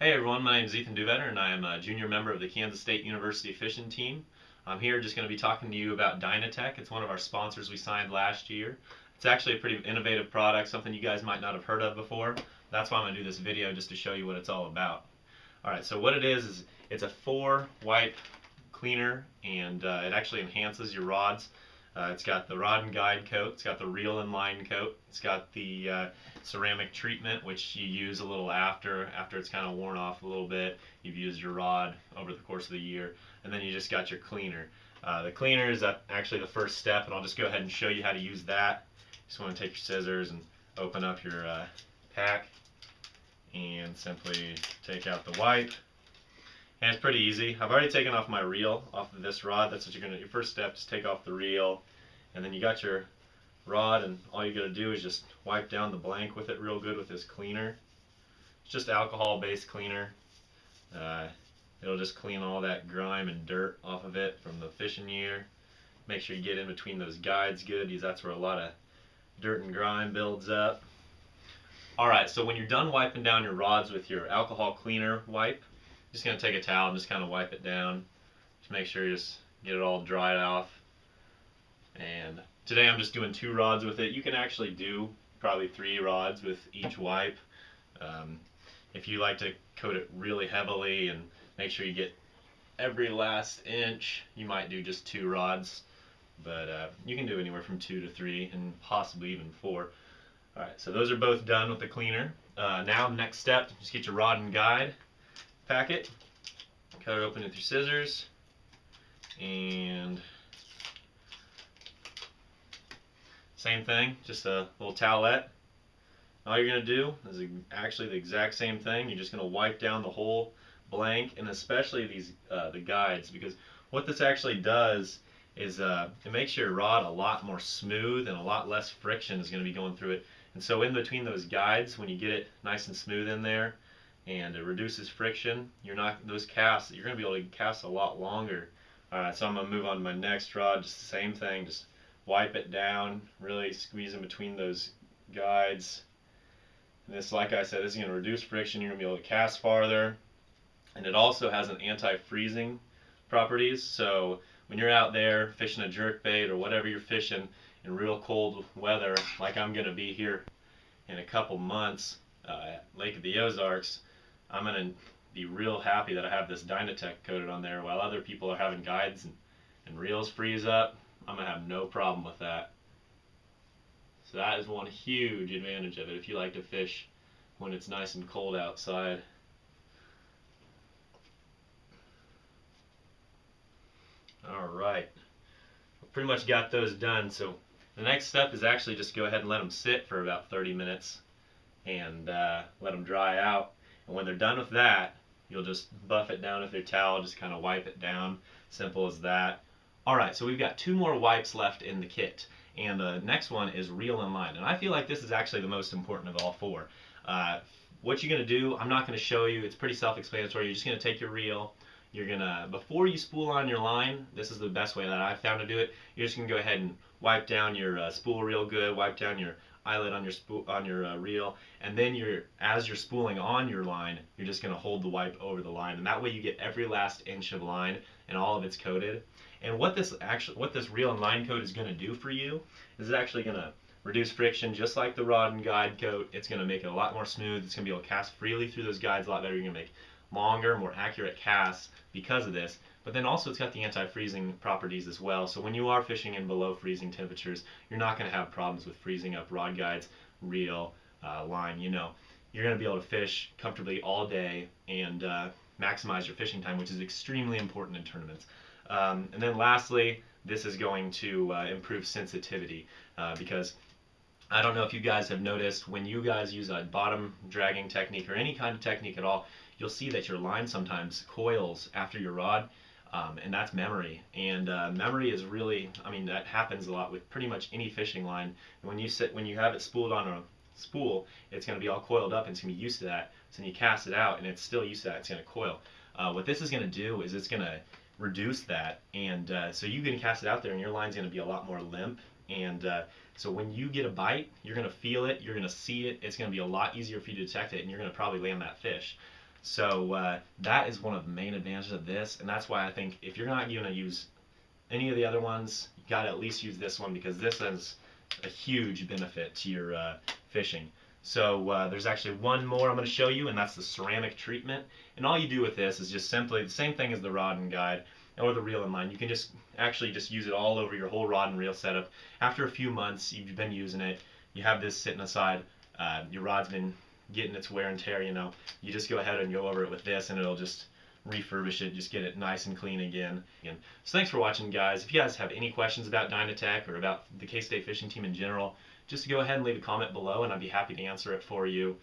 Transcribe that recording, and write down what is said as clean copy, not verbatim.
Hey everyone, my name is Ethan Duvetter and I am a junior member of the Kansas State University fishing team. I'm here just going to be talking to you about Dyna-Tek. It's one of our sponsors we signed last year. It's actually a pretty innovative product, something you guys might not have heard of before. That's why I'm going to do this video, just to show you what it's all about. Alright, so what it is it's a 4-wipe cleaner, and it actually enhances your rods. It's got the rod and guide coat, it's got the reel and line coat, it's got the ceramic treatment, which you use a little after it's kind of worn off a little bit. You've used your rod over the course of the year, and then you just got your cleaner. The cleaner is actually the first step, and I'll just go ahead and show you how to use that. Just want to take your scissors and open up your pack and simply take out the wipe. And it's pretty easy. I've already taken off my reel off of this rod. That's what your first step is, take off the reel, and then you got your rod, and all you got to do is just wipe down the blank with it real good with this cleaner. It's just alcohol-based cleaner. It'll just clean all that grime and dirt off of it from the fishing year. Make sure you get in between those guides good, because that's where a lot of dirt and grime builds up. Alright, so when you're done wiping down your rods with your alcohol cleaner wipe, just going to take a towel and just kind of wipe it down. Just make sure you just get it all dried off. And today I'm just doing 2 rods with it. You can actually do probably 3 rods with each wipe. If you like to coat it really heavily and make sure you get every last inch, you might do just 2 rods. But you can do anywhere from 2 to 3 and possibly even 4. Alright, so those are both done with the cleaner. Now, next step, just get your rod and guide packet, cut it open with your scissors, and same thing, just a little towelette. All you're going to do is actually the exact same thing. You're just going to wipe down the whole blank, and especially these the guides, because what this actually does is it makes your rod a lot more smooth, and a lot less friction is going to be going through it. And so in between those guides, when you get it nice and smooth in there, and it reduces friction, you're going to be able to cast a lot longer. Alright, so I'm going to move on to my next rod. Just the same thing, just wipe it down, really squeeze in between those guides. And this, like I said, this is going to reduce friction. You're going to be able to cast farther, and it also has an anti-freezing properties. So when you're out there fishing a jerkbait or whatever you're fishing in real cold weather, like I'm going to be here in a couple months at Lake of the Ozarks, I'm going to be real happy that I have this Dyna-Tek coated on there. While other people are having guides and reels freeze up, I'm going to have no problem with that. So that is one huge advantage of it if you like to fish when it's nice and cold outside. Alright, pretty much got those done. So the next step is actually just go ahead and let them sit for about 30 minutes and let them dry out. And when they're done with that, you'll just buff it down with your towel, just kind of wipe it down. Simple as that. Alright, so we've got 2 more wipes left in the kit. And the next one is reel and line. And I feel like this is actually the most important of all 4. What you're going to do, I'm not going to show you. It's pretty self-explanatory. You're just going to take your reel. You're going to, before you spool on your line, this is the best way that I've found to do it. You're just going to go ahead and wipe down your spool real good, wipe down your eyelet on your reel, and then as you're spooling on your line, you're just going to hold the wipe over the line, and that way you get every last inch of line and all of it's coated. And what this reel and line coat is going to do for you is it's actually going to reduce friction, just like the rod and guide coat. It's going to make it a lot more smooth. It's going to be able to cast freely through those guides a lot better. You're going to make longer, more accurate casts because of this. But then also it's got the anti-freezing properties as well. So when you are fishing in below freezing temperatures, you're not going to have problems with freezing up rod guides, reel, line. You're going to be able to fish comfortably all day and maximize your fishing time, which is extremely important in tournaments. And then lastly, this is going to improve sensitivity because I don't know if you guys have noticed, when you guys use a bottom dragging technique or any kind of technique at all, you'll see that your line sometimes coils after your rod. And that's memory. And memory is really, that happens a lot with pretty much any fishing line. And when you have it spooled on a spool, it's going to be all coiled up and it's going to be used to that. So when you cast it out and it's still used to that, it's going to coil. What this is going to do is it's going to reduce that, and so you can cast it out there and your line's going to be a lot more limp. And so when you get a bite, you're going to feel it, you're going to see it, it's going to be a lot easier for you to detect it, and you're going to probably land that fish. So that is one of the main advantages of this, and that's why I think if you're not going to use any of the other ones, you got to at least use this one, because this has a huge benefit to your fishing. So there's actually one more I'm going to show you, and that's the ceramic treatment. And all you do with this is just simply the same thing as the rod and guide or the reel and line. You can just actually just use it all over your whole rod and reel setup. After a few months you've been using it, you have this sitting aside, your rod's been getting its wear and tear, you just go ahead and go over it with this, and it'll just refurbish it, just get it nice and clean again. So thanks for watching, guys. If you guys have any questions about Dyna-Tek or about the K-State fishing team in general, just go ahead and leave a comment below, and I'd be happy to answer it for you.